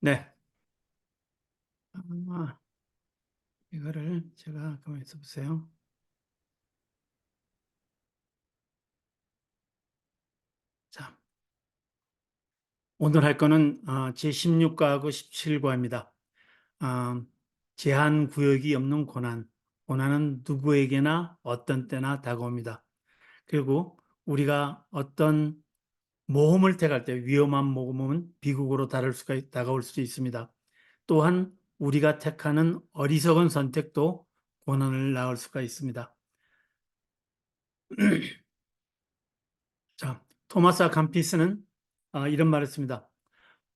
네. 아, 이거를 제가 가만히 있어 보세요. 자, 오늘 할 거는 제16과하고 17과입니다. 제한 구역이 없는 고난. 고난은 누구에게나 어떤 때나 다가옵니다. 그리고 우리가 어떤 모험을 택할 때 위험한 모험은 비극으로 다가올 수도 있습니다. 또한 우리가 택하는 어리석은 선택도 고난을 낳을 수가 있습니다. 자, 토마스 감피스는 이런 말을 했습니다.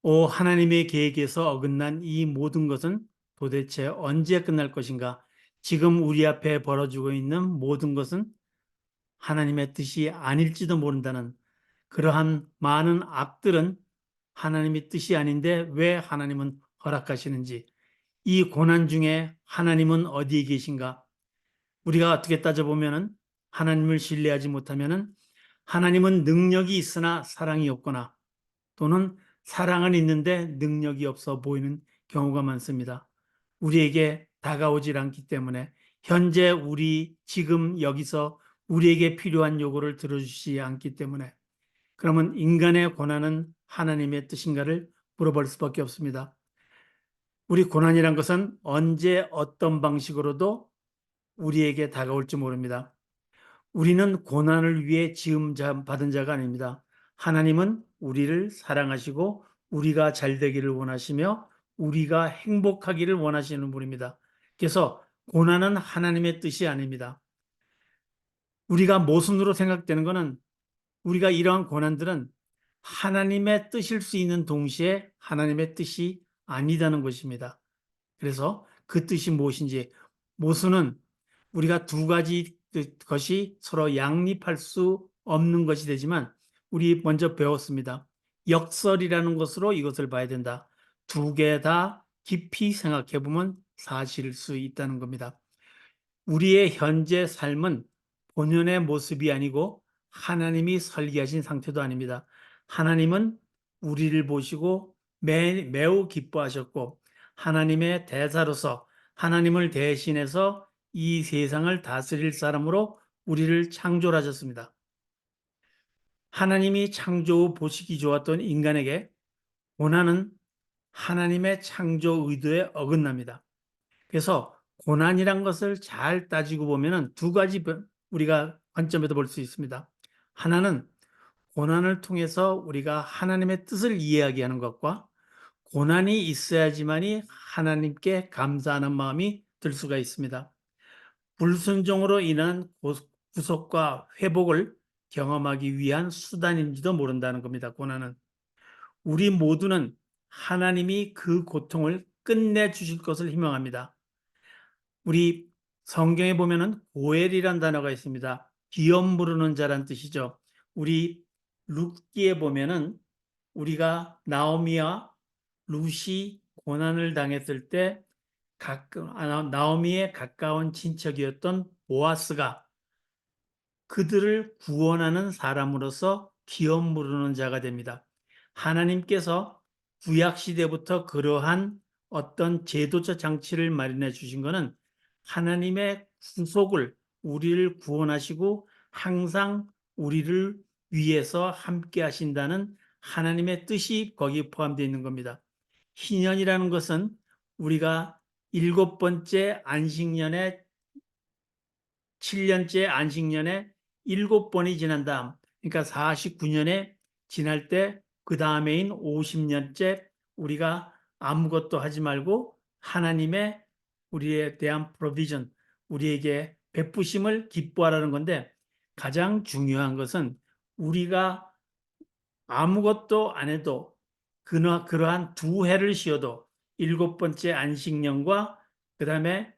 오 하나님의 계획에서 어긋난 이 모든 것은 도대체 언제 끝날 것인가? 지금 우리 앞에 벌어지고 있는 모든 것은 하나님의 뜻이 아닐지도 모른다는 그러한 많은 악들은 하나님의 뜻이 아닌데 왜 하나님은 허락하시는지, 이 고난 중에 하나님은 어디에 계신가? 우리가 어떻게 따져보면은 하나님을 신뢰하지 못하면은 하나님은 능력이 있으나 사랑이 없거나 또는 사랑은 있는데 능력이 없어 보이는 경우가 많습니다. 우리에게 다가오질 않기 때문에 현재 우리 지금 여기서 우리에게 필요한 요구를 들어주시지 않기 때문에 그러면 인간의 고난은 하나님의 뜻인가를 물어볼 수밖에 없습니다. 우리 고난이란 것은 언제 어떤 방식으로도 우리에게 다가올지 모릅니다. 우리는 고난을 위해 받은 자가 아닙니다. 하나님은 우리를 사랑하시고 우리가 잘 되기를 원하시며 우리가 행복하기를 원하시는 분입니다. 그래서 고난은 하나님의 뜻이 아닙니다. 우리가 모순으로 생각되는 것은 우리가 이러한 고난들은 하나님의 뜻일 수 있는 동시에 하나님의 뜻이 아니다는 것입니다. 그래서 그 뜻이 무엇인지 모순은 우리가 두 가지 것이 서로 양립할 수 없는 것이 되지만 우리 먼저 배웠습니다. 역설이라는 것으로 이것을 봐야 된다. 두 개 다 깊이 생각해 보면 사실일 수 있다는 겁니다. 우리의 현재 삶은 본연의 모습이 아니고 하나님이 설계하신 상태도 아닙니다. 하나님은 우리를 보시고 매우 기뻐하셨고 하나님의 대사로서 하나님을 대신해서 이 세상을 다스릴 사람으로 우리를 창조하셨습니다. 하나님이 창조 후 보시기 좋았던 인간에게 고난은 하나님의 창조 의도에 어긋납니다. 그래서 고난이란 것을 잘 따지고 보면 두 가지 우리가 관점에서 볼 수 있습니다. 하나는 고난을 통해서 우리가 하나님의 뜻을 이해하게 하는 것과 고난이 있어야지만이 하나님께 감사하는 마음이 들 수가 있습니다. 불순종으로 인한 구속과 회복을 경험하기 위한 수단인지도 모른다는 겁니다. 고난은. 우리 모두는 하나님이 그 고통을 끝내 주실 것을 희망합니다. 우리 성경에 보면은 고엘이란 단어가 있습니다. 기업 부르는 자란 뜻이죠. 우리 룻기에 보면은 우리가 나오미와 룻이 고난을 당했을 때 나오미의 가까운 친척이었던 보아스가 그들을 구원하는 사람으로서 기업 부르는 자가 됩니다. 하나님께서 구약 시대부터 그러한 어떤 제도적 장치를 마련해 주신 것은 하나님의 구속을 우리를 구원하시고 항상 우리를 위해서 함께 하신다는 하나님의 뜻이 거기에 포함되어 있는 겁니다. 희년이라는 것은 우리가 7번째 안식년에 7년째 안식년에 7번이 지난 다음, 그러니까 49년에 지날 때 그 다음에인 50년째 우리가 아무것도 하지 말고 하나님의 우리에 대한 프로비전, 우리에게 베푸심을 기뻐하라는 건데 가장 중요한 것은 우리가 아무것도 안 해도 그러한 두 해를 쉬어도 7번째 안식년과 그 다음에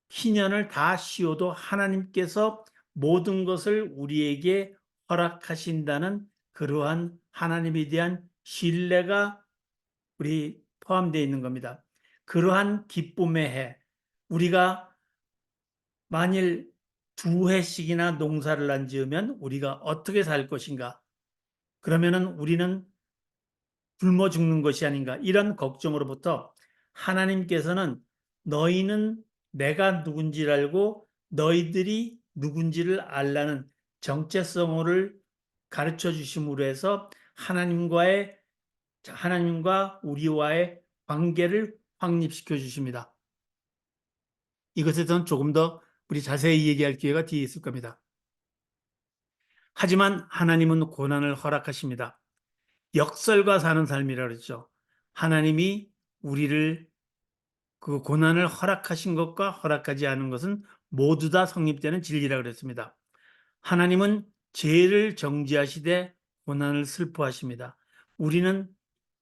희년을 다 쉬어도 하나님께서 모든 것을 우리에게 허락하신다는 그러한 하나님에 대한 신뢰가 우리 포함되어 있는 겁니다. 그러한 기쁨의 해, 우리가 만일 두 해씩이나 농사를 안 지으면 우리가 어떻게 살 것인가? 그러면은 우리는 굶어 죽는 것이 아닌가 이런 걱정으로부터 하나님께서는 너희는 내가 누군지를 알고 너희들이 누군지를 알라는 정체성을 가르쳐 주심으로 해서 하나님과 우리와의 관계를 확립시켜 주십니다. 이것에 대해서는 조금 더 우리 자세히 얘기할 기회가 뒤에 있을 겁니다. 하지만 하나님은 고난을 허락하십니다. 역설과 사는 삶이라 그러죠. 하나님이 우리를 그 고난을 허락하신 것과 허락하지 않은 것은 모두 다 성립되는 진리라 그랬습니다. 하나님은 죄를 정죄하시되 고난을 슬퍼하십니다.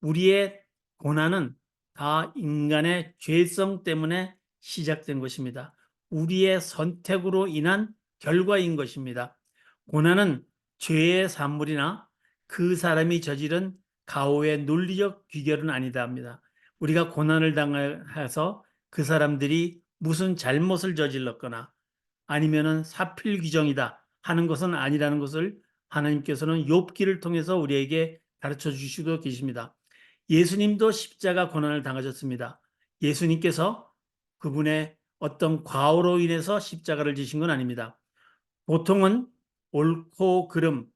우리의 고난은 다 인간의 죄성 때문에 시작된 것입니다. 우리의 선택으로 인한 결과인 것입니다. 고난은 죄의 산물이나 그 사람이 저지른 가오의 논리적 귀결은 아니다 합니다. 우리가 고난을 당해서 그 사람들이 무슨 잘못을 저질렀거나 아니면은 사필귀정이다 하는 것은 아니라는 것을 하나님께서는 욥기를 통해서 우리에게 가르쳐 주시고 계십니다. 예수님도 십자가 고난을 당하셨습니다. 예수님께서 그분의 어떤 과오로 인해서 십자가를 지신 건 아닙니다. 보통은 옳고 그름,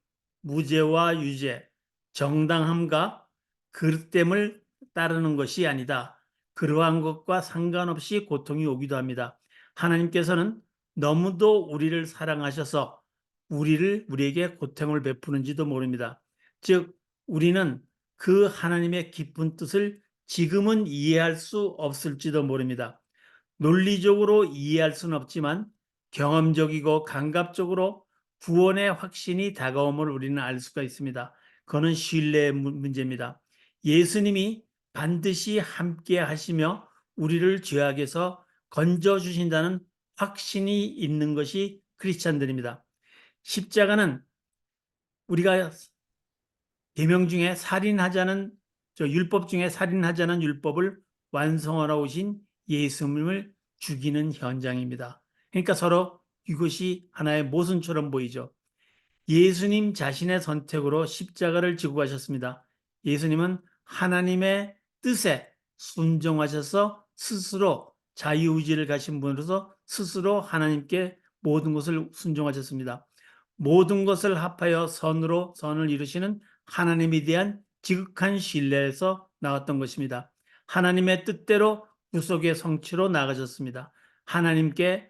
무죄와 유죄, 정당함과 그릇됨을 따르는 것이 아니다. 그러한 것과 상관없이 고통이 오기도 합니다. 하나님께서는 너무도 우리를 사랑하셔서 우리에게 고통을 베푸는지도 모릅니다. 즉, 우리는 그 하나님의 깊은 뜻을 지금은 이해할 수 없을지도 모릅니다. 논리적으로 이해할 수는 없지만 경험적이고 감각적으로 구원의 확신이 다가옴을 우리는 알 수가 있습니다. 그거는 신뢰의 문제입니다. 예수님이 반드시 함께 하시며 우리를 죄악에서 건져 주신다는 확신이 있는 것이 크리스찬들입니다. 십자가는 우리가 계명 중에 율법 중에 살인하자는 율법을 완성하러 오신 예수님을 죽이는 현장입니다. 그러니까 서로 이것이 하나의 모순처럼 보이죠. 예수님 자신의 선택으로 십자가를 지고 가셨습니다. 예수님은 하나님의 뜻에 순종하셔서 스스로 자유의지를 가신 분으로서 스스로 하나님께 모든 것을 순종하셨습니다. 모든 것을 합하여 선을 이루시는 하나님에 대한 지극한 신뢰에서 나왔던 것입니다. 하나님의 뜻대로 구속의 성취로 나가셨습니다. 하나님의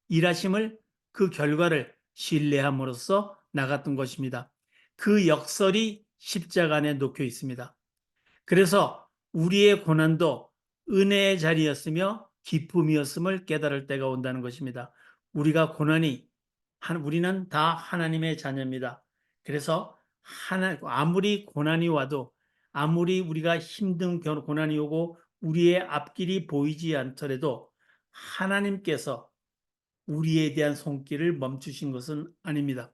일하심을 그 결과를 신뢰함으로써 나갔던 것입니다. 그 역설이 십자가 안에 놓여 있습니다. 그래서 우리의 고난도 은혜의 자리였으며 기쁨이었음을 깨달을 때가 온다는 것입니다. 우리는 다 하나님의 자녀입니다. 그래서 아무리 고난이 와도 아무리 우리가 힘든 고난이 오고 우리의 앞길이 보이지 않더라도 하나님께서 우리에 대한 손길을 멈추신 것은 아닙니다.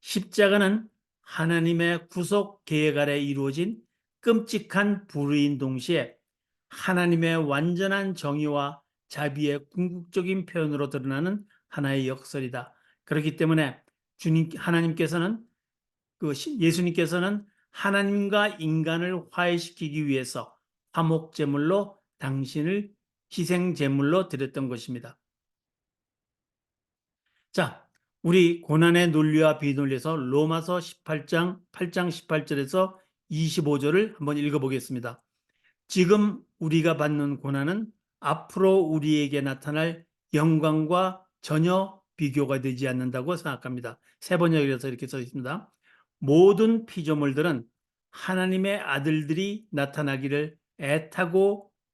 십자가는 하나님의 구속 계획 아래 이루어진 끔찍한 불의인 동시에 하나님의 완전한 정의와 자비의 궁극적인 표현으로 드러나는 하나의 역설이다. 그렇기 때문에 예수님께서는 하나님과 인간을 화해시키기 위해서 화목제물로 당신을 희생제물로 드렸던 것입니다. 자, 우리 고난의 논리와 비논리에서 로마서 8장 18절에서 25절을 한번 읽어보겠습니다. 지금 우리가 받는 고난은 앞으로 우리에게 나타날 영광과 전혀 비교가 되지 않는다고 생각합니다. 세 번역에서 이렇게 써 있습니다. 모든 피조물들은 하나님의 아들들이 나타나기를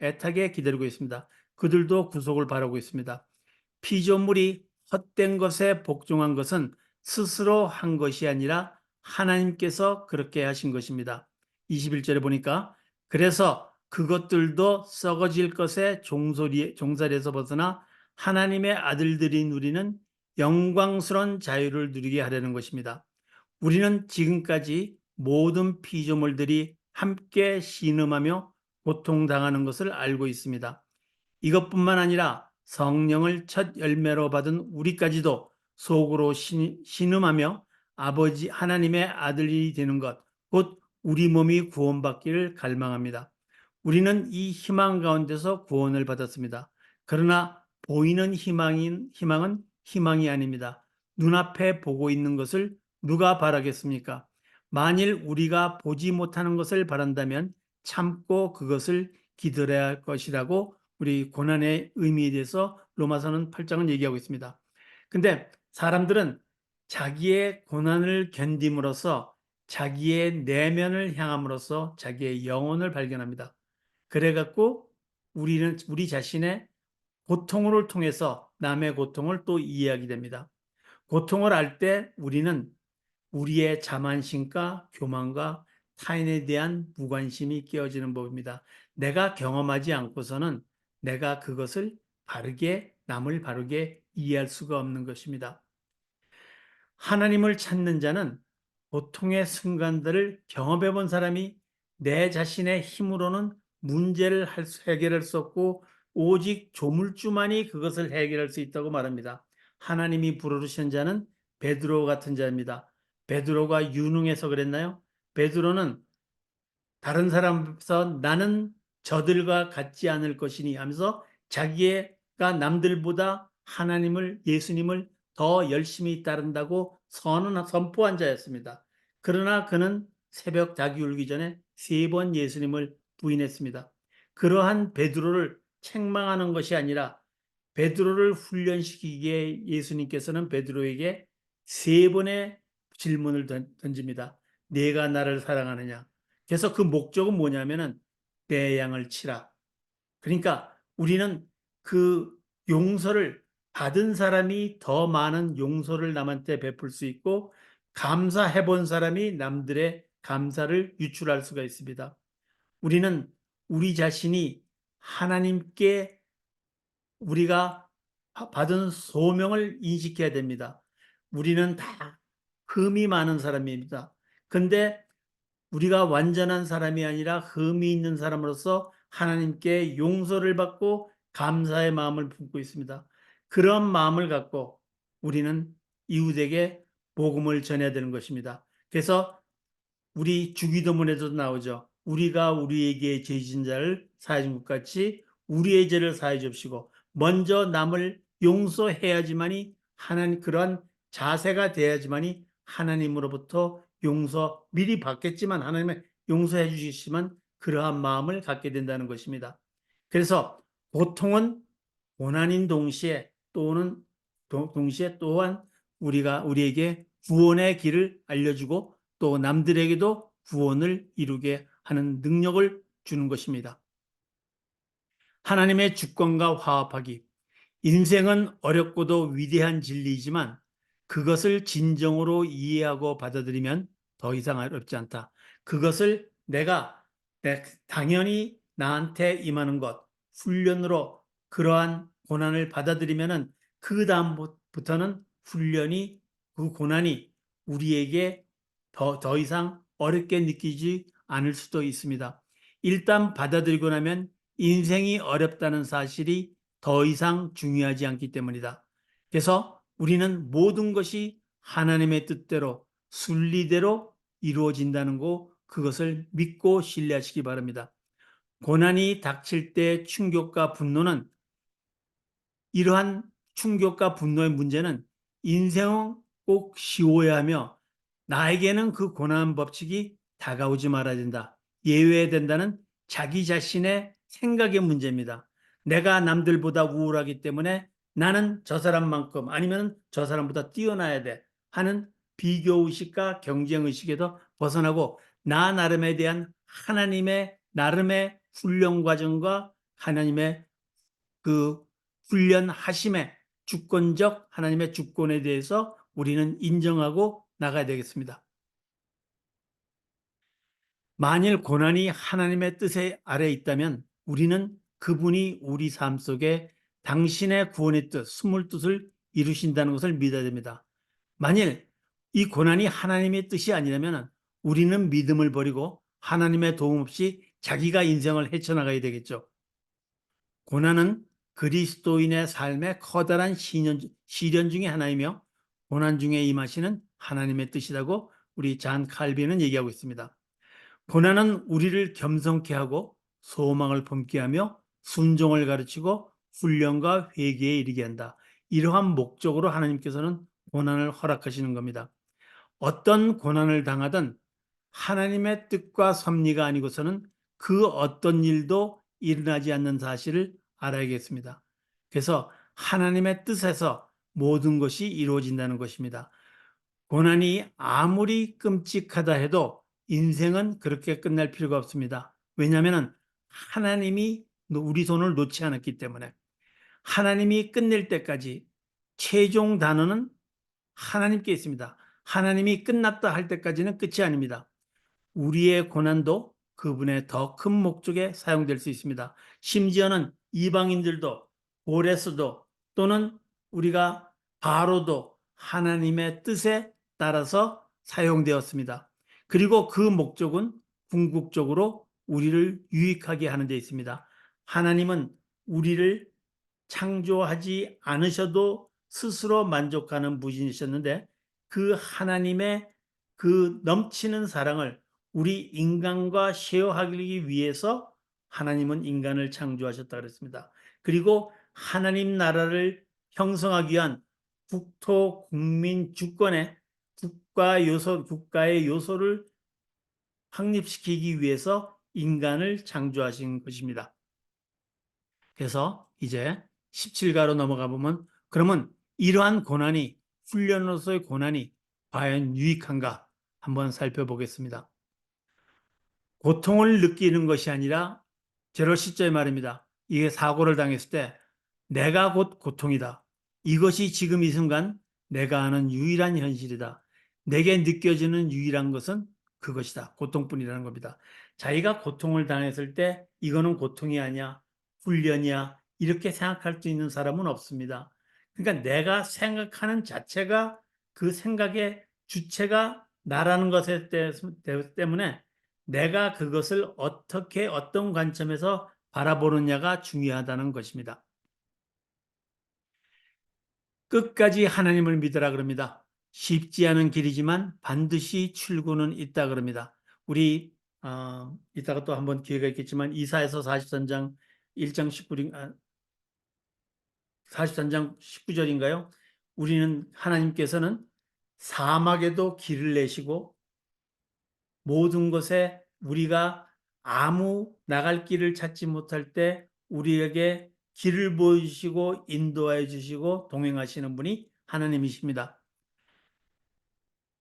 애타게 기다리고 있습니다. 그들도 구속을 바라고 있습니다. 피조물이 헛된 것에 복종한 것은 스스로 한 것이 아니라 하나님께서 그렇게 하신 것입니다. 21절에 보니까 그래서 그것들도 썩어질 것에 종살이에서 벗어나 하나님의 아들들이 누리는 영광스러운 자유를 누리게 하려는 것입니다. 우리는 지금까지 모든 피조물들이 함께 신음하며 고통당하는 것을 알고 있습니다. 이것뿐만 아니라 성령을 첫 열매로 받은 우리까지도 속으로 신음하며 아버지 하나님의 아들이 되는 것, 곧 우리 몸이 구원받기를 갈망합니다. 우리는 이 희망 가운데서 구원을 받았습니다. 그러나 보이는 희망은 희망이 아닙니다. 눈앞에 보고 있는 것을 누가 바라겠습니까? 만일 우리가 보지 못하는 것을 바란다면 참고 그것을 기다려야 할 것이라고 우리 고난의 의미에 대해서 로마서는 8장은 얘기하고 있습니다. 근데 사람들은 자기의 고난을 견딤으로써 자기의 내면을 향함으로써 자기의 영혼을 발견합니다. 그래갖고 우리 자신의 고통을 통해서 남의 고통을 또 이해하게 됩니다. 고통을 알 때 우리는 우리의 자만심과 교만과 타인에 대한 무관심이 깨어지는 법입니다. 내가 경험하지 않고서는 내가 그것을 남을 바르게 이해할 수가 없는 것입니다. 하나님을 찾는 자는 고통의 순간들을 경험해 본 사람이 내 자신의 힘으로는 문제를 해결할 수 없고 오직 조물주만이 그것을 해결할 수 있다고 말합니다. 하나님이 부르신 자는 베드로 같은 자입니다. 베드로가 유능해서 그랬나요? 베드로는 다른 사람에서 나는 저들과 같지 않을 것이니 하면서 자기가 남들보다 예수님을 더 열심히 따른다고 선포한 자였습니다. 그러나 그는 새벽 닭이 울기 전에 3번 예수님을 부인했습니다. 그러한 베드로를 책망하는 것이 아니라 베드로를 훈련시키기에 예수님께서는 베드로에게 3번의 질문을 던집니다. 네가 나를 사랑하느냐? 그래서 그 목적은 뭐냐면은 내 양을 치라. 그러니까 우리는 그 용서를 받은 사람이 더 많은 용서를 남한테 베풀 수 있고 감사해 본 사람이 남들의 감사를 유출할 수가 있습니다. 우리는 우리 자신이 하나님께 우리가 받은 소명을 인식해야 됩니다. 우리는 다 흠이 많은 사람입니다. 근데 우리가 완전한 사람이 아니라 흠이 있는 사람으로서 하나님께 용서를 받고 감사의 마음을 품고 있습니다. 그런 마음을 갖고 우리는 이웃에게 복음을 전해야 되는 것입니다. 그래서 우리 주기도문에도 나오죠. 우리가 우리에게 죄 지은 자를 사해 준 것 같이 우리의 죄를 사해 줍시고 먼저 남을 용서해야지만이 그러한 자세가 돼야지만이 하나님으로부터 용서 미리 받겠지만 하나님의 용서해 주시지만 그러한 마음을 갖게 된다는 것입니다. 그래서 고통은 고난인 동시에 또한 우리에게 구원의 길을 알려주고 또 남들에게도 구원을 이루게 하는 능력을 주는 것입니다. 하나님의 주권과 화합하기. 인생은 어렵고도 위대한 진리이지만 그것을 진정으로 이해하고 받아들이면 더 이상 어렵지 않다. 그것을 당연히 나한테 임하는 것, 훈련으로 그러한 고난을 받아들이면은 그 다음부터는 그 고난이 우리에게 더 이상 어렵게 느끼지 않을 수도 있습니다. 일단 받아들이고 나면 인생이 어렵다는 사실이 더 이상 중요하지 않기 때문이다. 그래서 우리는 모든 것이 하나님의 뜻대로 순리대로 이루어진다는 거 그것을 믿고 신뢰하시기 바랍니다. 고난이 닥칠 때 충격과 분노는 이러한 충격과 분노의 문제는 인생은 꼭 쉬워야 하며 나에게는 그 고난 법칙이 다가오지 말아야 된다. 예외된다는 자기 자신의 생각의 문제입니다. 내가 남들보다 우월하기 때문에 나는 저 사람만큼 아니면 저 사람보다 뛰어나야 돼 하는 비교의식과 경쟁의식에도 벗어나고 나 나름에 대한 하나님의 나름의 훈련 과정과 하나님의 그 훈련하심의 하나님의 주권에 대해서 우리는 인정하고 나가야 되겠습니다. 만일 고난이 하나님의 뜻에 아래 있다면 우리는 그분이 우리 삶 속에 당신의 구원의 뜻, 숨을 뜻을 이루신다는 것을 믿어야 됩니다. 만일 이 고난이 하나님의 뜻이 아니라면 우리는 믿음을 버리고 하나님의 도움 없이 자기가 인생을 헤쳐나가야 되겠죠. 고난은 그리스도인의 삶의 커다란 시련 중의 하나이며 고난 중에 임하시는 하나님의 뜻이라고 우리 잔 칼빈은 얘기하고 있습니다. 고난은 우리를 겸손케 하고 소망을 품게 하며 순종을 가르치고 훈련과 회개에 이르게 한다. 이러한 목적으로 하나님께서는 고난을 허락하시는 겁니다. 어떤 고난을 당하든 하나님의 뜻과 섭리가 아니고서는 그 어떤 일도 일어나지 않는 사실을 알아야겠습니다. 그래서 하나님의 뜻에서 모든 것이 이루어진다는 것입니다. 고난이 아무리 끔찍하다 해도 인생은 그렇게 끝날 필요가 없습니다. 왜냐하면 하나님이 우리 손을 놓지 않았기 때문에 하나님이 끝낼 때까지 최종 단어는 하나님께 있습니다. 하나님이 끝났다 할 때까지는 끝이 아닙니다. 우리의 고난도 그분의 더 큰 목적에 사용될 수 있습니다. 심지어는 이방인들도 고레스도 또는 우리가 바로도 하나님의 뜻에 따라서 사용되었습니다. 그리고 그 목적은 궁극적으로 우리를 유익하게 하는 데 있습니다. 하나님은 우리를 창조하지 않으셔도 스스로 만족하는 분이셨는데 그 하나님의 그 넘치는 사랑을 우리 인간과 쉐어하기 위해서 하나님은 인간을 창조하셨다 그랬습니다. 그리고 하나님 나라를 형성하기 위한 국토 국민 주권의 국가의 요소를 확립시키기 위해서 인간을 창조하신 것입니다. 그래서 이제 17가로 넘어가 보면 그러면 이러한 고난이 훈련으로서의 고난이 과연 유익한가 한번 살펴보겠습니다. 고통을 느끼는 것이 아니라 제로 시자의 말입니다. 이게 사고를 당했을 때 내가 곧 고통이다. 이것이 지금 이 순간 내가 아는 유일한 현실이다. 내게 느껴지는 유일한 것은 그것이다. 고통뿐이라는 겁니다. 자기가 고통을 당했을 때 이거는 고통이 아니야. 훈련이야. 이렇게 생각할 수 있는 사람은 없습니다. 그러니까 내가 생각하는 자체가 그 생각의 주체가 나라는 것 때문에 내가 그것을 어떻게 어떤 관점에서 바라보느냐가 중요하다는 것입니다. 끝까지 하나님을 믿으라 그럽니다. 쉽지 않은 길이지만 반드시 출구는 있다 그럽니다. 우리 이따가 또 한번 기회가 있겠지만 이사야서 43장 1장 43장 19절인가요? 우리는 하나님께서는 사막에도 길을 내시고 모든 것에 우리가 아무 나갈 길을 찾지 못할 때 우리에게 길을 보여주시고 인도해 주시고 동행하시는 분이 하나님이십니다.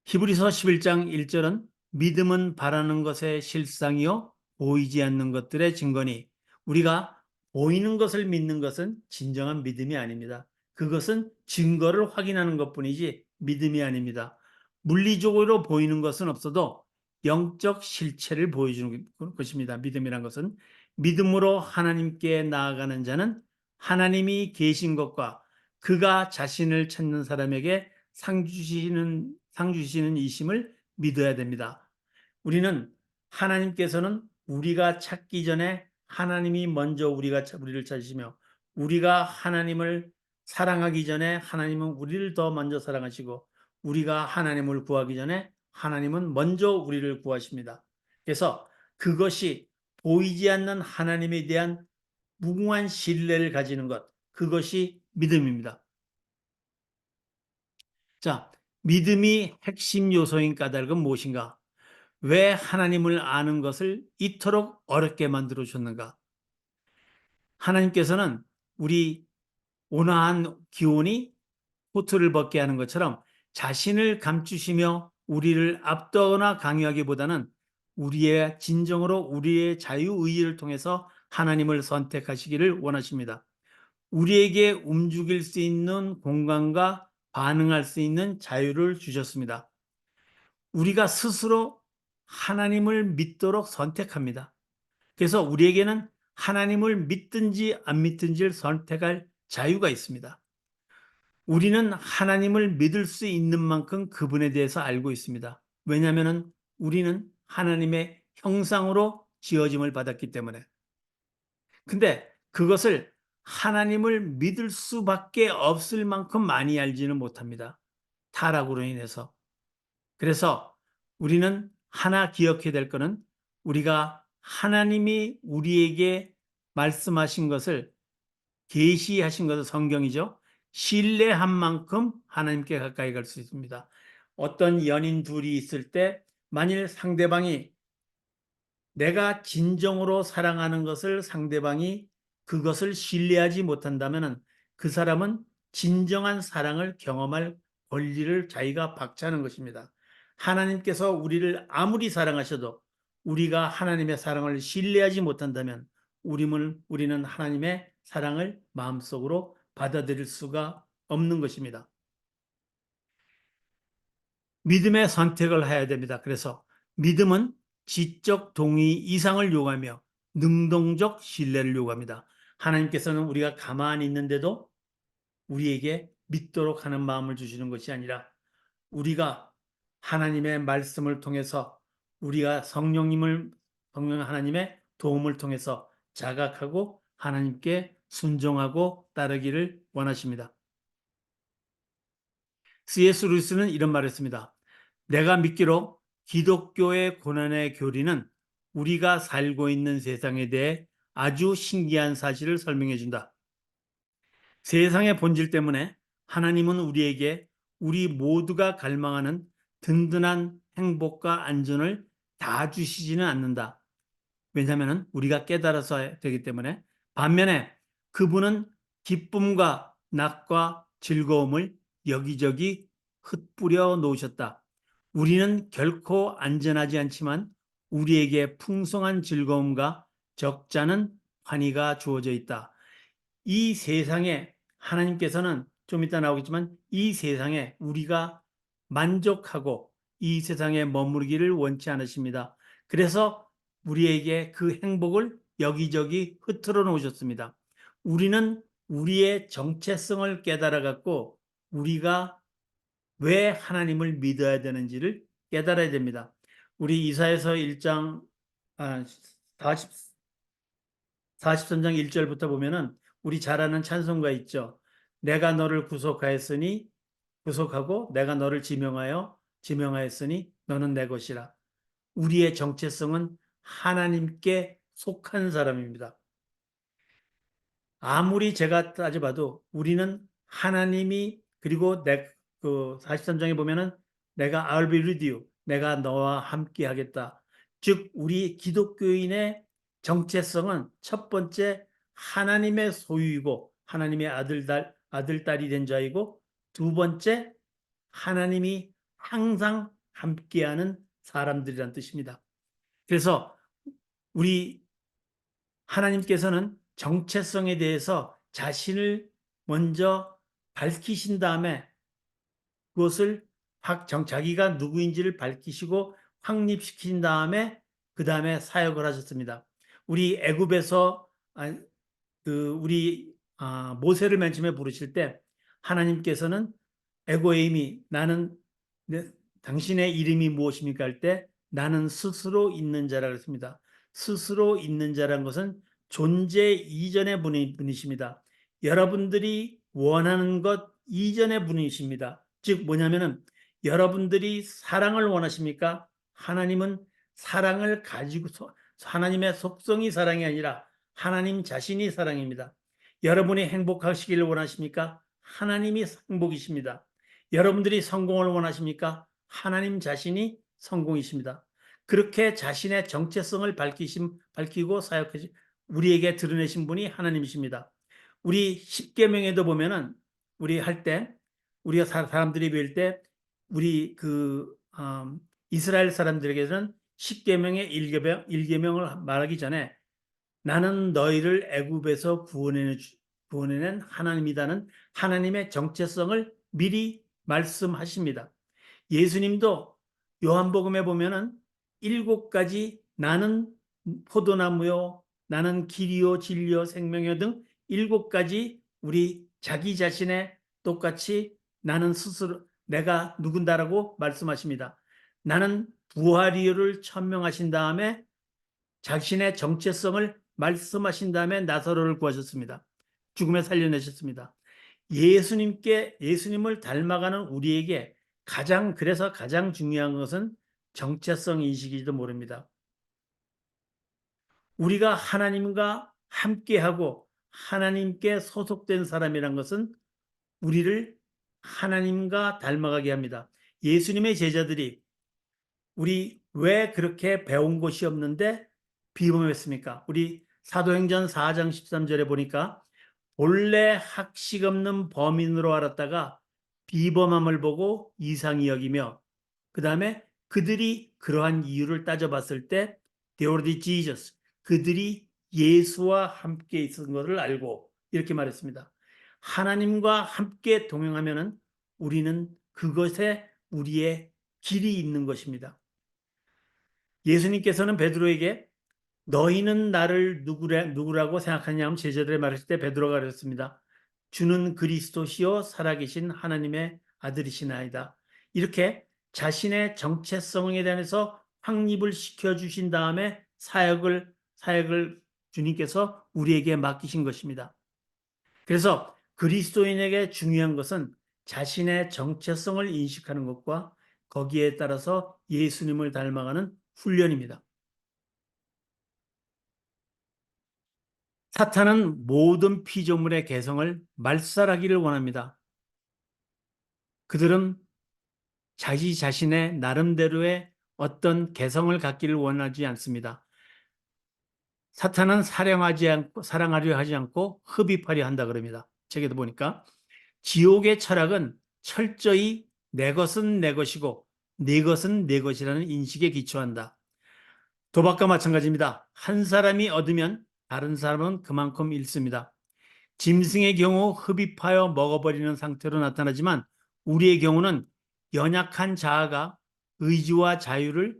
히브리서 11장 1절은 믿음은 바라는 것의 실상이요 보이지 않는 것들의 증거니 우리가 보이는 것을 믿는 것은 진정한 믿음이 아닙니다. 그것은 증거를 확인하는 것뿐이지 믿음이 아닙니다. 물리적으로 보이는 것은 없어도 영적 실체를 보여주는 것입니다. 믿음이란 것은 믿음으로 하나님께 나아가는 자는 하나님이 계신 것과 그가 자신을 찾는 사람에게 상 주시는 이심을 믿어야 됩니다. 우리는 하나님께서는 우리가 찾기 전에 하나님이 먼저 우리를 찾으시며 우리가 하나님을 사랑하기 전에 하나님은 우리를 더 먼저 사랑하시고 우리가 하나님을 구하기 전에 하나님은 먼저 우리를 구하십니다. 그래서 그것이 보이지 않는 하나님에 대한 무궁한 신뢰를 가지는 것, 그것이 믿음입니다. 자, 믿음이 핵심 요소인 까닭은 무엇인가? 왜 하나님을 아는 것을 이토록 어렵게 만들어 줬는가? 하나님께서는 우리 온화한 기온이 코트를 벗게 하는 것처럼 자신을 감추시며 우리를 압도하거나 강요하기보다는 우리의 진정으로 우리의 자유의지를 통해서 하나님을 선택하시기를 원하십니다. 우리에게 움직일 수 있는 공간과 반응할 수 있는 자유를 주셨습니다. 우리가 스스로 하나님을 믿도록 선택합니다. 그래서 우리에게는 하나님을 믿든지 안 믿든지를 선택할 자유가 있습니다. 우리는 하나님을 믿을 수 있는 만큼 그분에 대해서 알고 있습니다. 왜냐하면 우리는 하나님의 형상으로 지어짐을 받았기 때문에. 근데 그것을 하나님을 믿을 수밖에 없을 만큼 많이 알지는 못합니다. 타락으로 인해서. 그래서 우리는 하나 기억해야 될 것은 우리가 하나님이 우리에게 말씀하신 것을 계시하신 것은 성경이죠. 신뢰한 만큼 하나님께 가까이 갈 수 있습니다. 어떤 연인 둘이 있을 때 만일 상대방이 내가 진정으로 사랑하는 것을 상대방이 그것을 신뢰하지 못한다면 그 사람은 진정한 사랑을 경험할 권리를 자기가 박차하는 것입니다. 하나님께서 우리를 아무리 사랑하셔도 우리가 하나님의 사랑을 신뢰하지 못한다면 우리는 하나님의 사랑을 마음속으로 받아들일 수가 없는 것입니다. 믿음의 선택을 해야 됩니다. 그래서 믿음은 지적 동의 이상을 요구하며 능동적 신뢰를 요구합니다. 하나님께서는 우리가 가만히 있는데도 우리에게 믿도록 하는 마음을 주시는 것이 아니라 우리가 하나님의 말씀을 통해서 우리가 성령 하나님의 도움을 통해서 자각하고 하나님께 순종하고 따르기를 원하십니다. C.S. 루이스는 이런 말을 했습니다. 내가 믿기로 기독교의 고난의 교리는 우리가 살고 있는 세상에 대해 아주 신기한 사실을 설명해 준다. 세상의 본질 때문에 하나님은 우리에게 우리 모두가 갈망하는 든든한 행복과 안전을 다 주시지는 않는다. 왜냐하면 우리가 깨달아서 되기 때문에. 반면에 그분은 기쁨과 낙과 즐거움을 여기저기 흩뿌려 놓으셨다. 우리는 결코 안전하지 않지만 우리에게 풍성한 즐거움과 적잖은 환희가 주어져 있다. 이 세상에 하나님께서는 좀 이따 나오겠지만 이 세상에 우리가 만족하고 이 세상에 머무르기를 원치 않으십니다. 그래서 우리에게 그 행복을 여기저기 흩어져 놓으셨습니다. 우리는 우리의 정체성을 깨달아 갖고 우리가 왜 하나님을 믿어야 되는지를 깨달아야 됩니다. 우리 이사야서 1장 43장 1절부터 보면은 우리 잘 아는 찬송가 있죠. 내가 너를 구속하고 내가 너를 지명하였으니 너는 내 것이라. 우리의 정체성은 하나님께 속한 사람입니다. 아무리 제가 따져봐도 우리는 하나님이 그리고 그 43장에 보면은 내가 I'll be with you. 내가 너와 함께 하겠다. 즉 우리 기독교인의 정체성은 첫 번째 하나님의 소유이고 하나님의 아들, 딸이 된 자이고 두 번째 하나님이 항상 함께하는 사람들이란 뜻입니다. 그래서 우리 하나님께서는 정체성에 대해서 자신을 먼저 밝히신 다음에 그것을 자기가 누구인지를 밝히시고 확립시킨 다음에 그 다음에 사역을 하셨습니다. 우리 애굽에서 우리 모세를 맨 처음에 부르실 때 하나님께서는 에고에임이 당신의 이름이 무엇입니까 할 때 나는 스스로 있는 자라 그랬습니다. 스스로 있는 자란 것은 존재 이전의 분이십니다. 여러분들이 원하는 것 이전의 분이십니다. 즉 뭐냐면은 여러분들이 사랑을 원하십니까? 하나님은 사랑을 가지고서 하나님의 속성이 사랑이 아니라 하나님 자신이 사랑입니다. 여러분이 행복하시기를 원하십니까? 하나님이 행복이십니다. 여러분들이 성공을 원하십니까? 하나님 자신이 성공이십니다. 그렇게 자신의 정체성을 밝히고 사역하시 우리에게 드러내신 분이 하나님이십니다. 우리 십계명에도 보면은 우리 할 때 우리가 사람들이 배울 때 우리 이스라엘 사람들에게는 십계명의 1계명을 말하기 전에 나는 너희를 애굽에서 구원해낸 하나님이다는 하나님의 정체성을 미리 말씀하십니다. 예수님도 요한복음에 보면은 7가지 나는 포도나무요, 나는 길이요, 진리요, 생명이요 등 7가지 우리 자기 자신의 똑같이 나는 스스로 내가 누군다라고 말씀하십니다. 나는 부활이요를 천명하신 다음에 자신의 정체성을 말씀하신 다음에 나사로를 구하셨습니다. 죽음에 살려내셨습니다. 예수님을 닮아가는 우리에게 그래서 가장 중요한 것은 정체성 인식이지도 모릅니다. 우리가 하나님과 함께하고 하나님께 소속된 사람이란 것은 우리를 하나님과 닮아가게 합니다. 예수님의 제자들이 우리 왜 그렇게 배운 것이 없는데 비범했습니까? 우리 사도행전 4장 13절에 보니까 본래 학식 없는 범인으로 알았다가 비범함을 보고 이상히 여기며, 그 다음에 그들이 그러한 이유를 따져봤을 때 they were the Jesus, 그들이 예수와 함께 있었던 것을 알고 이렇게 말했습니다. 하나님과 함께 동행하면은 우리는 그것에 우리의 길이 있는 것입니다. 예수님께서는 베드로에게 너희는 나를 누구라고 생각하냐면 제자들의 말했을 때 베드로가 그랬습니다. 주는 그리스도시요 살아계신 하나님의 아들이시나이다. 이렇게 자신의 정체성에 대해서 확립을 시켜주신 다음에 사역을 주님께서 우리에게 맡기신 것입니다. 그래서 그리스도인에게 중요한 것은 자신의 정체성을 인식하는 것과 거기에 따라서 예수님을 닮아가는 훈련입니다. 사탄은 모든 피조물의 개성을 말살하기를 원합니다. 그들은 자기 자신의 나름대로의 어떤 개성을 갖기를 원하지 않습니다. 사탄은 사랑하려 하지 않고 흡입하려 한다 그럽니다. 책에도 보니까 지옥의 철학은 철저히 내 것은 내 것이고 네 것은 내 것이라는 인식에 기초한다. 도박과 마찬가지입니다. 한 사람이 얻으면 다른 사람은 그만큼 잃습니다. 짐승의 경우 흡입하여 먹어버리는 상태로 나타나지만 우리의 경우는 연약한 자아가 의지와 자유를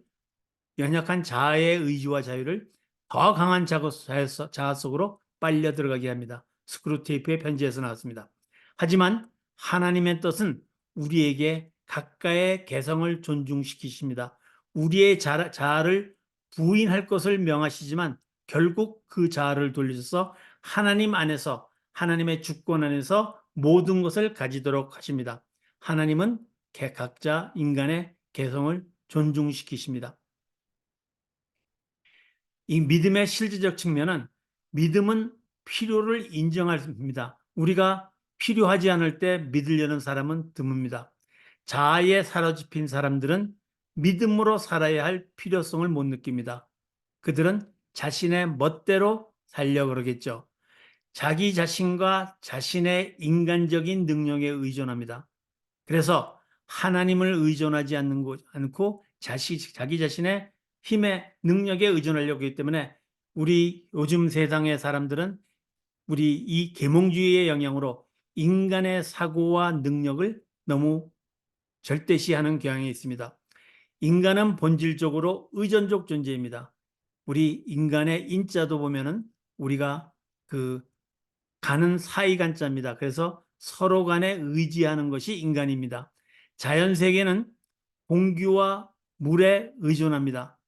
연약한 자아의 의지와 자유를 더 강한 자아 속으로 빨려 들어가게 합니다. 스크루테이프의 편지에서 나왔습니다. 하지만 하나님의 뜻은 우리에게 각가의 개성을 존중시키십니다. 우리의 자아를 부인할 것을 명하시지만 결국 그 자아를 돌리셔서 하나님 안에서 하나님의 주권 안에서 모든 것을 가지도록 하십니다. 하나님은 각자 인간의 개성을 존중시키십니다. 이 믿음의 실질적 측면은 믿음은 필요를 인정합니다. 우리가 필요하지 않을 때 믿으려는 사람은 드뭅니다. 자아에 사로잡힌 사람들은 믿음으로 살아야 할 필요성을 못 느낍니다. 그들은 자신의 멋대로 살려고 그러겠죠. 자기 자신과 자신의 인간적인 능력에 의존합니다. 그래서 하나님을 의존하지 않고 자기 자신의 힘의 능력에 의존하려고 하기 때문에 우리 요즘 세상의 사람들은 우리 이 계몽주의의 영향으로 인간의 사고와 능력을 너무 절대시하는 경향이 있습니다. 인간은 본질적으로 의존적 존재입니다. 우리 인간의 인자도 보면은 우리가 그 간은 사이간자입니다. 그래서 서로 간에 의지하는 것이 인간입니다. 자연 세계는 공기와 물에 의존합니다.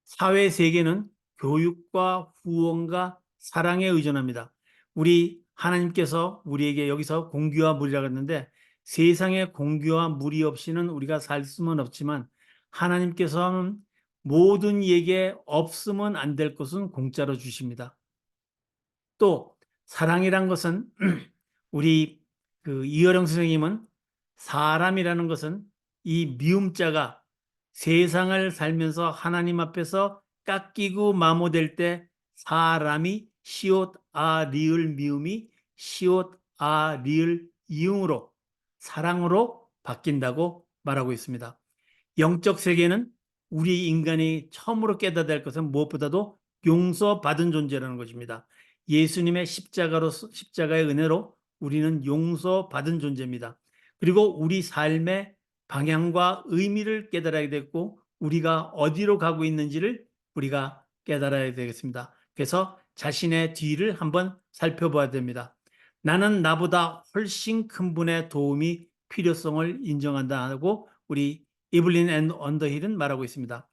사회 세계는 교육과 후원과 사랑에 의존합니다. 우리 하나님께서 우리에게 여기서 공기와 물이라고 했는데 세상에 공기와 물이 없이는 우리가 살 수는 없지만 하나님께서는 모든 이에게 없으면 안 될 것은 공짜로 주십니다. 또 사랑이란 것은 우리 이어령 선생님은 사람이라는 것은 이 미움자가 세상을 살면서 하나님 앞에서 깎이고 마모될 때 사람이 시옷 아 리을 미움이 시옷 아 리을 이응으로 사랑으로 바뀐다고 말하고 있습니다. 영적 세계는 우리 인간이 처음으로 깨닫아야 할 것은 무엇보다도 용서받은 존재라는 것입니다. 예수님의 십자가의 은혜로 우리는 용서받은 존재입니다. 그리고 우리 삶의 방향과 의미를 깨달아야 되고 우리가 어디로 가고 있는지를 우리가 깨달아야 되겠습니다. 그래서 자신의 뒤를 한번 살펴봐야 됩니다. 나는 나보다 훨씬 큰 분의 도움이 필요성을 인정한다 하고 우리 이블린 앤 언더힐은 말하고 있습니다.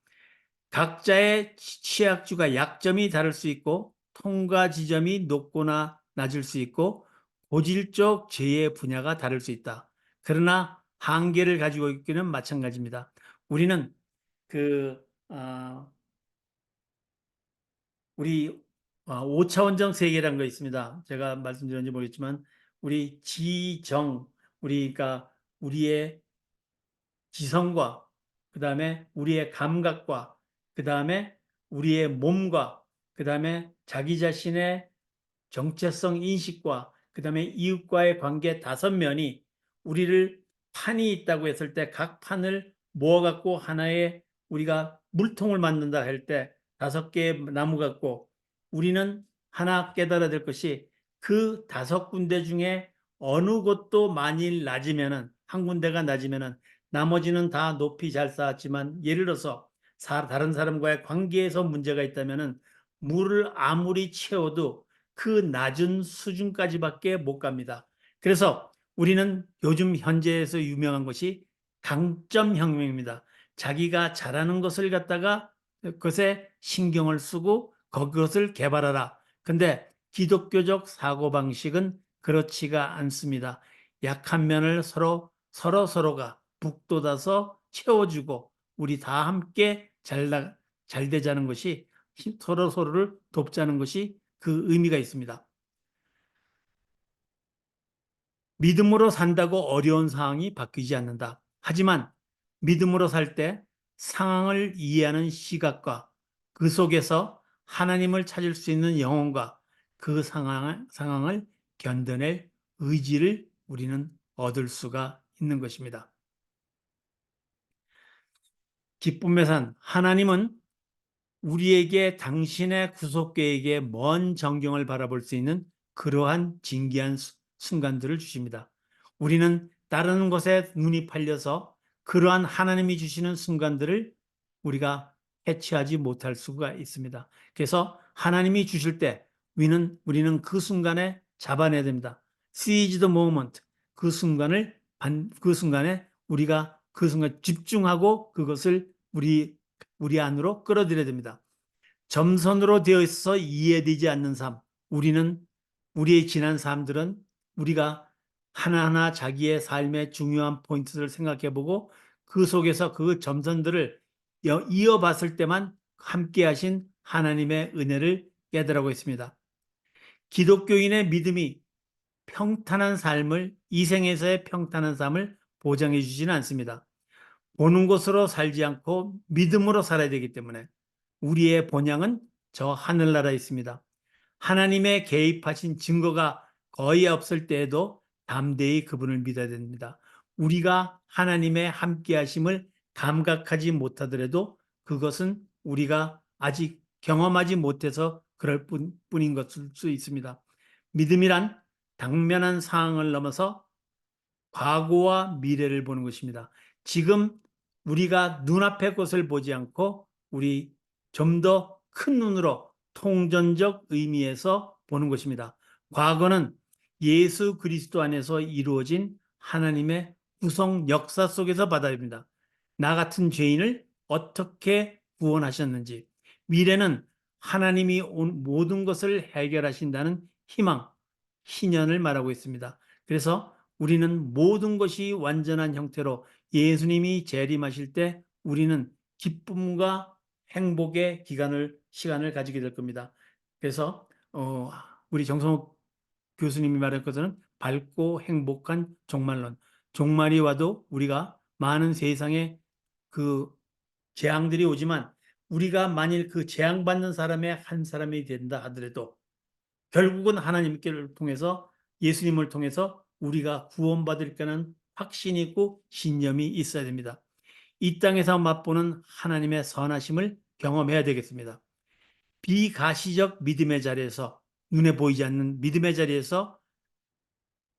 각자의 취약주가 약점이 다를 수 있고 통과 지점이 높거나 낮을 수 있고 고질적 죄의 분야가 다를 수 있다. 그러나 한계를 가지고 있기는 마찬가지입니다. 우리는 그 어, 우리 5차원적 세계라는 거 있습니다. 제가 말씀드렸는지 모르겠지만 우리 지정, 우리가 우리의 지성과 그다음에 우리의 감각과 그다음에 우리의 몸과 그다음에 자기 자신의 정체성 인식과 그다음에 이웃과의 관계 다섯 면이 우리를 판이 있다고 했을 때 각 판을 모아 갖고 하나의 우리가 물통을 만든다 할 때 다섯 개의 나무 같고 우리는 하나 깨달아야 될 것이 그 다섯 군데 중에 어느 곳도 만일 낮으면은 한 군데가 낮으면은 나머지는 다 높이 잘 쌓았지만 예를 들어서 다른 사람과의 관계에서 문제가 있다면은 물을 아무리 채워도 그 낮은 수준까지밖에 못 갑니다. 그래서 우리는 요즘 현재에서 유명한 것이 강점혁명입니다. 자기가 잘하는 것을 갖다가 그것에 신경을 쓰고 그것을 개발하라. 근데 기독교적 사고방식은 그렇지가 않습니다. 약한 면을 서로가 북돋아서 채워주고 우리 다 함께 잘 되자는 것이 서로를 돕자는 것이 그 의미가 있습니다. 믿음으로 산다고 어려운 상황이 바뀌지 않는다. 하지만 믿음으로 살 때 상황을 이해하는 시각과 그 속에서 하나님을 찾을 수 있는 영혼과 그 상황을 견뎌낼 의지를 우리는 얻을 수가 있는 것입니다. 기쁨의 산 하나님은 우리에게 당신의 구속 계획의 먼 전경을 바라볼 수 있는 그러한 진귀한 순간들을 주십니다. 우리는 다른 것에 눈이 팔려서 그러한 하나님이 주시는 순간들을 우리가 해치하지 못할 수가 있습니다. 그래서 하나님이 주실 때 우리는 그 순간에 잡아내야 됩니다. Seize the moment. 그 순간에 우리가 그 순간 집중하고 그것을 우리 안으로 끌어들여야 됩니다. 점선으로 되어 있어서 이해되지 않는 삶. 우리의 지난 삶들은 우리가 하나하나 자기의 삶의 중요한 포인트를 생각해보고 그 속에서 그 점선들을 이어봤을 때만 함께 하신 하나님의 은혜를 깨달아고 있습니다. 기독교인의 믿음이 평탄한 삶을, 이 생에서의 평탄한 삶을 보장해 주지는 않습니다. 보는 것으로 살지 않고 믿음으로 살아야 되기 때문에 우리의 본향은 저 하늘나라에 있습니다. 하나님의 개입하신 증거가 거의 없을 때에도 담대히 그분을 믿어야 됩니다. 우리가 하나님의 함께하심을 감각하지 못하더라도 그것은 우리가 아직 경험하지 못해서 그럴 뿐인 것일 수 있습니다. 믿음이란 당면한 상황을 넘어서 과거와 미래를 보는 것입니다. 지금 우리가 눈앞의 것을 보지 않고 우리 좀 더 큰 눈으로 통전적 의미에서 보는 것입니다. 과거는 예수 그리스도 안에서 이루어진 하나님의 구속 역사 속에서 받아야 합니다. 나 같은 죄인을 어떻게 구원하셨는지, 미래는 하나님이 모든 것을 해결하신다는 희망, 희년을 말하고 있습니다. 그래서 우리는 모든 것이 완전한 형태로 예수님이 재림하실 때 우리는 기쁨과 행복의 시간을 가지게 될 겁니다. 그래서 우리 정성욱 교수님이 말했거든요. 밝고 행복한 종말론. 종말이 와도 우리가 많은 세상에 그 재앙들이 오지만 우리가 만일 그 재앙받는 사람의 한 사람이 된다 하더라도 결국은 하나님께를 통해서 예수님을 통해서 우리가 구원받을 거는 확신이 있고 신념이 있어야 됩니다. 이 땅에서 맛보는 하나님의 선하심을 경험해야 되겠습니다. 비가시적 믿음의 자리에서 눈에 보이지 않는 믿음의 자리에서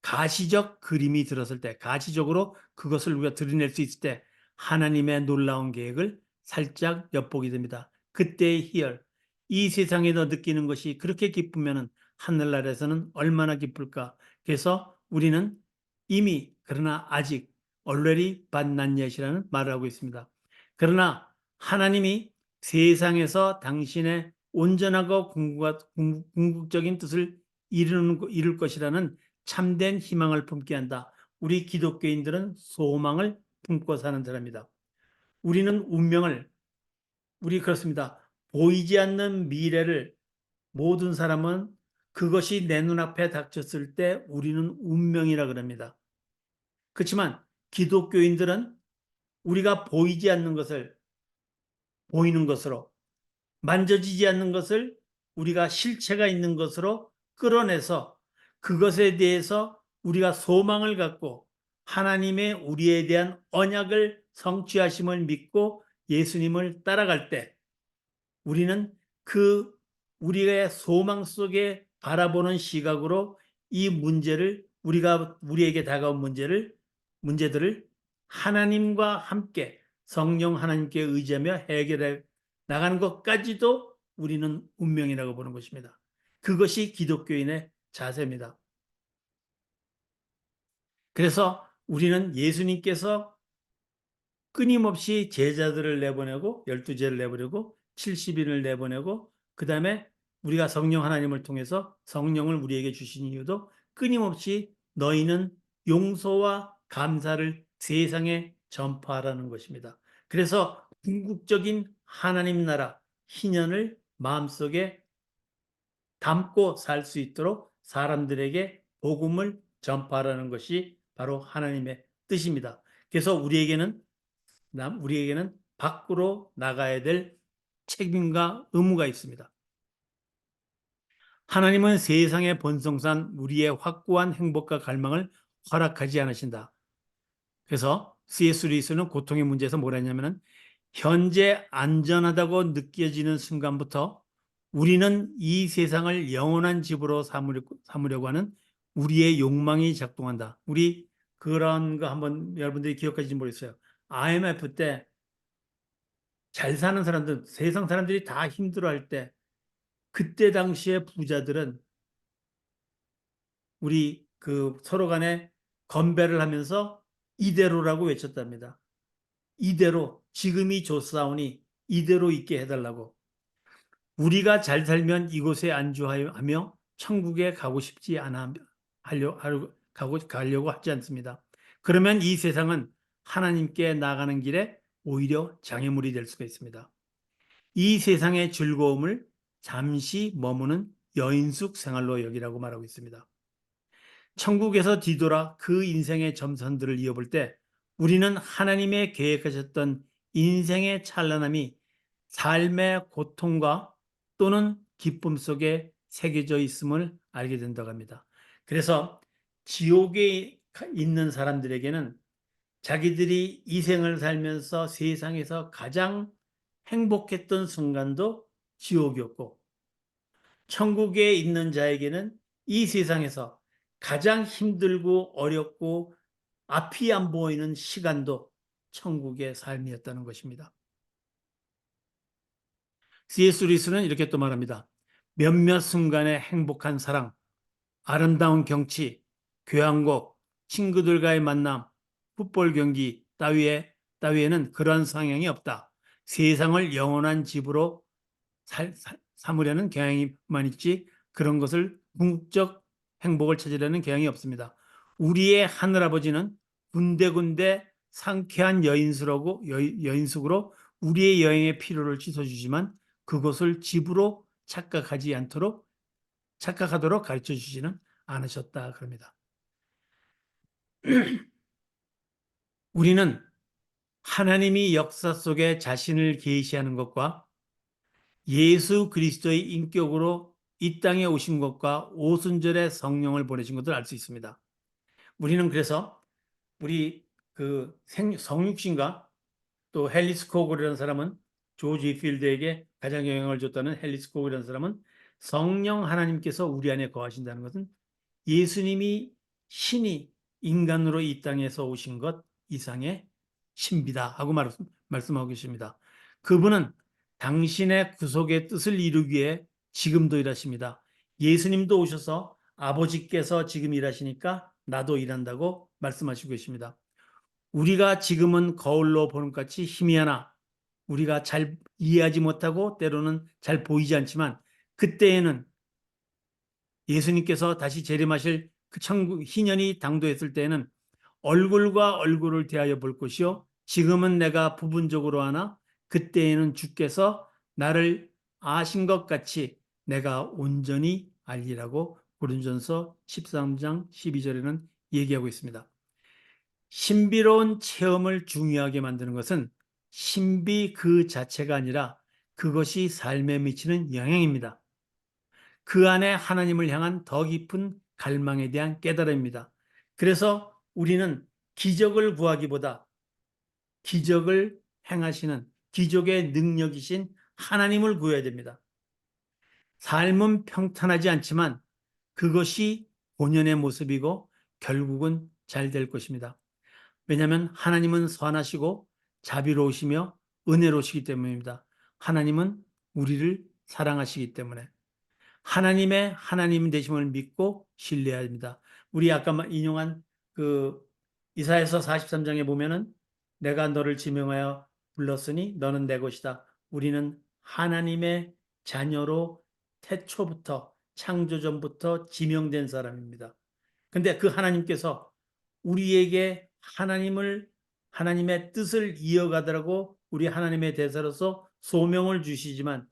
가시적 그림이 들었을 때 가시적으로 그것을 우리가 드러낼 수 있을 때 하나님의 놀라운 계획을 살짝 엿보게 됩니다. 그때의 희열, 이 세상에서 느끼는 것이 그렇게 기쁘면 하늘나라에서는 얼마나 기쁠까. 그래서 우리는 이미 그러나 아직 already but not yet이라는 말을 하고 있습니다. 그러나 하나님이 세상에서 당신의 온전하고 궁극적인 뜻을 이룰 것이라는 참된 희망을 품게 한다. 우리 기독교인들은 소망을 품고 사는 사람이다. 우리는 그렇습니다. 보이지 않는 미래를 모든 사람은 그것이 내 눈앞에 닥쳤을 때 우리는 운명이라 그럽니다. 그렇지만 기독교인들은 우리가 보이지 않는 것을 보이는 것으로, 만져지지 않는 것을 우리가 실체가 있는 것으로 끌어내서 그것에 대해서 우리가 소망을 갖고 하나님의 우리에 대한 언약을 성취하심을 믿고 예수님을 따라갈 때 우리는 그 우리의 소망 속에 바라보는 시각으로 이 문제를 우리에게 다가온 문제들을 하나님과 함께 성령 하나님께 의지하며 해결해 나가는 것까지도 우리는 운명이라고 보는 것입니다. 그것이 기독교인의 자세입니다. 그래서 우리는 예수님께서 끊임없이 제자들을 내보내고 12제를 내보내고 70인을 내보내고 그다음에 우리가 성령 하나님을 통해서 성령을 우리에게 주신 이유도 끊임없이 너희는 용서와 감사를 세상에 전파하라는 것입니다. 그래서 궁극적인 하나님 나라 희년을 마음속에 담고 살 수 있도록 사람들에게 복음을 전파하라는 것이 바로 하나님의 뜻입니다. 그래서 우리에게는 밖으로 나가야 될 책임과 의무가 있습니다. 하나님은 세상의 본성상 우리의 확고한 행복과 갈망을 허락하지 않으신다. 그래서 C.S. 루이스는 고통의 문제에서 뭐라 했냐면은 현재 안전하다고 느껴지는 순간부터 우리는 이 세상을 영원한 집으로 삼으려고 하는 우리의 욕망이 작동한다. 우리 그런 거 한번 여러분들이 기억하실지 모르겠어요. IMF 때 잘 사는 사람들, 세상 사람들이 다 힘들어할 때 그때 당시에 부자들은 우리 그 서로 간에 건배를 하면서 이대로라고 외쳤답니다. 이대로 지금이 좋사오니 이대로 있게 해달라고. 우리가 잘 살면 이곳에 안주하며 천국에 가고 싶지 않아 가려고 하지 않습니다. 그러면 이 세상은 하나님께 나가는 길에 오히려 장애물이 될 수가 있습니다. 이 세상의 즐거움을 잠시 머무는 여인숙 생활로 여기라고 말하고 있습니다. 천국에서 뒤돌아 그 인생의 점선들을 이어볼 때 우리는 하나님의 계획하셨던 인생의 찬란함이 삶의 고통과 또는 기쁨 속에 새겨져 있음을 알게 된다고 합니다. 그래서 지옥에 있는 사람들에게는 자기들이 이 생을 살면서 세상에서 가장 행복했던 순간도 지옥이었고 천국에 있는 자에게는 이 세상에서 가장 힘들고 어렵고 앞이 안 보이는 시간도 천국의 삶이었다는 것입니다. C.S. 루이스는 이렇게 또 말합니다. 몇몇 순간의 행복한 사랑, 아름다운 경치, 교향곡, 친구들과의 만남, 풋볼 경기 따위에는 그런 성향이 없다. 세상을 영원한 집으로 삼으려는 경향이만 있지 그런 것을 궁극적 행복을 찾으려는 경향이 없습니다. 우리의 하늘아버지는 군데군데 상쾌한 여인숙으로 우리의 여행의 피로를 씻어주지만 그것을 집으로 착각하도록 가르쳐 주지는 않으셨다 그럽니다. 우리는 하나님이 역사 속에 자신을 계시하는 것과 예수 그리스도의 인격으로 이 땅에 오신 것과 오순절에 성령을 보내신 것을 알 수 있습니다. 우리는 그래서 우리 그 성육신과 또 헨리 스코글이라는 사람은 조지 필드에게 가장 영향을 줬다는 헨리 스코글이라는 사람은 성령 하나님께서 우리 안에 거하신다는 것은 예수님이 신이 인간으로 이 땅에서 오신 것 이상의 신비다 하고 말씀하고 계십니다. 그분은 당신의 구속의 뜻을 이루기 위해 지금도 일하십니다. 예수님도 오셔서 아버지께서 지금 일하시니까 나도 일한다고 말씀하시고 계십니다. 우리가 지금은 거울로 보는 것 같이 희미하나 우리가 잘 이해하지 못하고 때로는 잘 보이지 않지만 그때에는 예수님께서 다시 재림하실 그 천국 희년이 당도했을 때에는 얼굴과 얼굴을 대하여 볼 것이요 지금은 내가 부분적으로 하나 그때에는 주께서 나를 아신 것 같이 내가 온전히 알리라고 고린전서 13장 12절에는 얘기하고 있습니다. 신비로운 체험을 중요하게 만드는 것은 신비 그 자체가 아니라 그것이 삶에 미치는 영향입니다. 그 안에 하나님을 향한 더 깊은 갈망에 대한 깨달음입니다. 그래서 우리는 기적을 구하기보다 기적을 행하시는 기적의 능력이신 하나님을 구해야 됩니다. 삶은 평탄하지 않지만 그것이 본연의 모습이고 결국은 잘 될 것입니다. 왜냐하면 하나님은 선하시고 자비로우시며 은혜로우시기 때문입니다. 하나님은 우리를 사랑하시기 때문에 하나님의 하나님 되심을 믿고 신뢰해야 합니다. 우리 아까 인용한 그 이사야서 43장에 보면은 내가 너를 지명하여 불렀으니 너는 내 것이다. 우리는 하나님의 자녀로 태초부터 창조전부터 지명된 사람입니다. 근데 그 하나님께서 우리에게 하나님의 뜻을 이어가더라고 우리 하나님의 대사로서 소명을 주시지만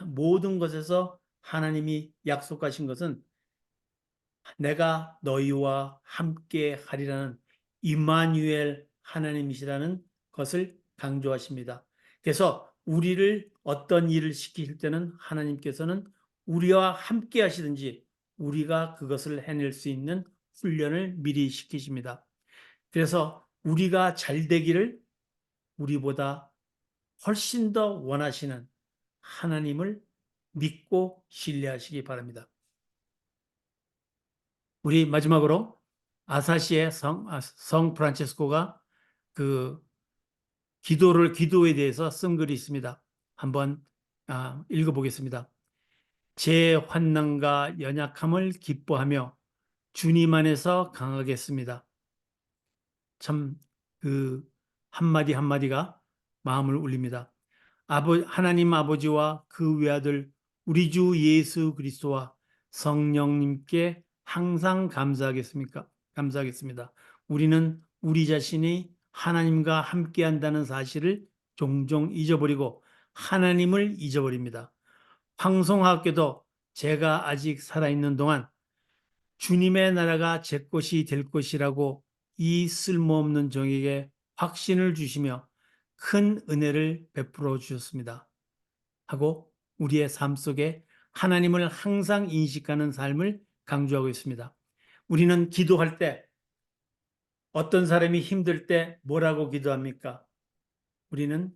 모든 것에서 하나님이 약속하신 것은 내가 너희와 함께 하리라는 임마누엘 하나님이시라는 것을 강조하십니다. 그래서 우리를 어떤 일을 시킬 때는 하나님께서는 우리와 함께 하시든지 우리가 그것을 해낼 수 있는 훈련을 미리 시키십니다. 그래서 우리가 잘 되기를 우리보다 훨씬 더 원하시는 하나님을 믿고 신뢰하시기 바랍니다. 우리 마지막으로 아사시의 성 프란체스코가 그 기도에 대해서 쓴 글이 있습니다. 한번 읽어보겠습니다. 제 환난과 연약함을 기뻐하며 주님 안에서 강하겠습니다. 참 그 한마디 한마디가 마음을 울립니다. 하나님 아버지와 그 외아들 우리 주 예수 그리스도와 성령님께 항상 감사하겠습니다. 우리는 우리 자신이 하나님과 함께 한다는 사실을 종종 잊어버리고 하나님을 잊어버립니다. 황송하게도 제가 아직 살아있는 동안 주님의 나라가 제 것이 될 것이라고 이 쓸모없는 종에게 확신을 주시며 큰 은혜를 베풀어 주셨습니다. 하고 우리의 삶 속에 하나님을 항상 인식하는 삶을 강조하고 있습니다. 우리는 기도할 때 어떤 사람이 힘들 때 뭐라고 기도합니까? 우리는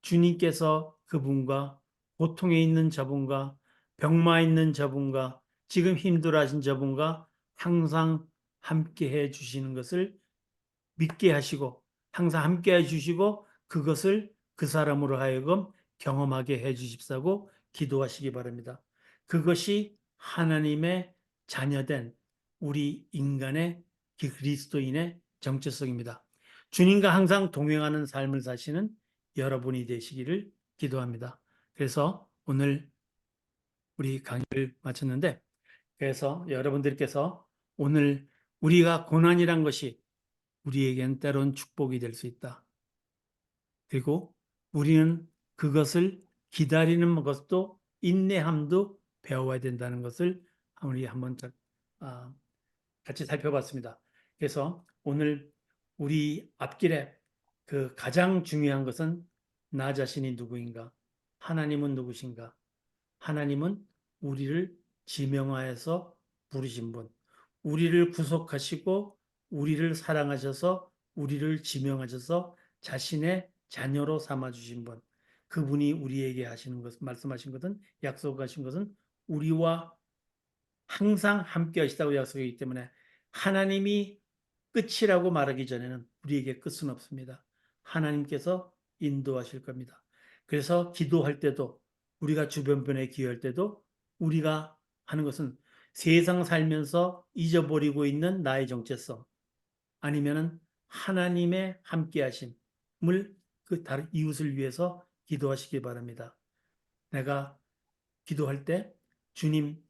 주님께서 그분과 고통에 있는 저분과 병마 있는 저분과 지금 힘들어하신 저분과 항상 함께 해 주시는 것을 믿게 하시고 항상 함께 해 주시고 그것을 그 사람으로 하여금 경험하게 해 주십사고 기도하시기 바랍니다. 그것이 하나님의 자녀된 우리 인간의 그리스도인의 정체성입니다. 주님과 항상 동행하는 삶을 사시는 여러분이 되시기를 기도합니다. 그래서 오늘 우리 강의를 마쳤는데 그래서 여러분들께서 오늘 우리가 고난이란 것이 우리에겐 때론 축복이 될 수 있다. 그리고 우리는 그것을 기다리는 것도 인내함도 배워야 된다는 것을 우리 한번 같이 살펴봤습니다. 그래서 오늘 우리 앞길에 그 가장 중요한 것은 나 자신이 누구인가? 하나님은 누구신가? 하나님은 우리를 지명하여서 부르신 분, 우리를 구속하시고 우리를 사랑하셔서 우리를 지명하셔서 자신의 자녀로 삼아 주신 분, 그분이 우리에게 말씀하신 것은 약속하신 것은 우리와 항상 함께 하시다고 약속이기 때문에 하나님이 끝이라고 말하기 전에는 우리에게 끝은 없습니다. 하나님께서 인도하실 겁니다. 그래서 기도할 때도 우리가 주변변에 기도할 때도 우리가 하는 것은 세상 살면서 잊어버리고 있는 나의 정체성 아니면은 하나님의 함께하심을 그 다른 이웃을 위해서 기도하시기 바랍니다. 내가 기도할 때 주님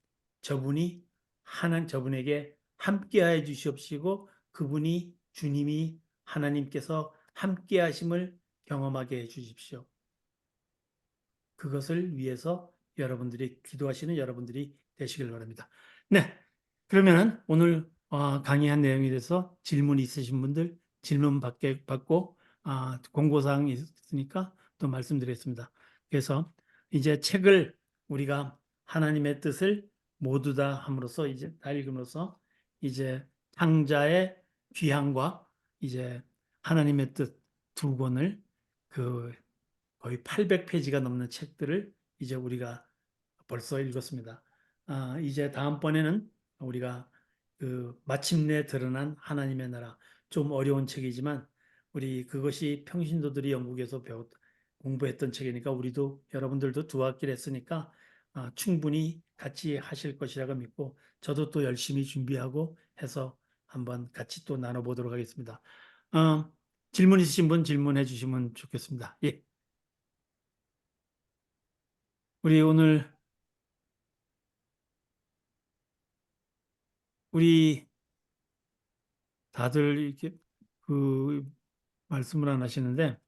저분에게 함께하여 주시옵시고 그분이 주님이 하나님께서 함께하심을 경험하게 해 주십시오. 그것을 위해서 여러분들이 기도하시는 여러분들이 되시길 바랍니다. 네, 그러면은 오늘 강의한 내용에 대해서 질문 있으신 분들 질문 받고 공고사항이 있으니까 또 말씀드리겠습니다. 그래서 이제 책을 우리가 하나님의 뜻을 모두 다 함으로써 이제 다 읽음으로써 이제 창자의 귀함과 이제 하나님의 뜻 두 권을 그 거의 800페이지가 넘는 책들을 이제 우리가 벌써 읽었습니다. 이제 다음번에는 우리가 그 마침내 드러난 하나님의 나라, 좀 어려운 책이지만 우리 그것이 평신도들이 영국에서 공부했던 책이니까 우리도 여러분들도 두 학기를 했으니까 충분히 같이 하실 것이라고 믿고 저도 또 열심히 준비하고 해서 한번 같이 또 나눠보도록 하겠습니다. 어, 질문 있으신 분 질문해 주시면 좋겠습니다. 예. 우리 오늘 우리 다들 이렇게 그 말씀을 안 하시는데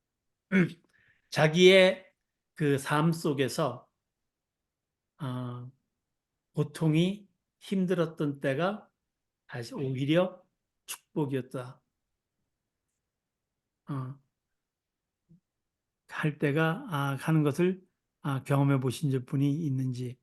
자기의 그 삶 속에서 어, 고통이 힘들었던 때가 다시 오히려 축복이었다 어, 할 때가 하는 것을 경험해 보신 분이 있는지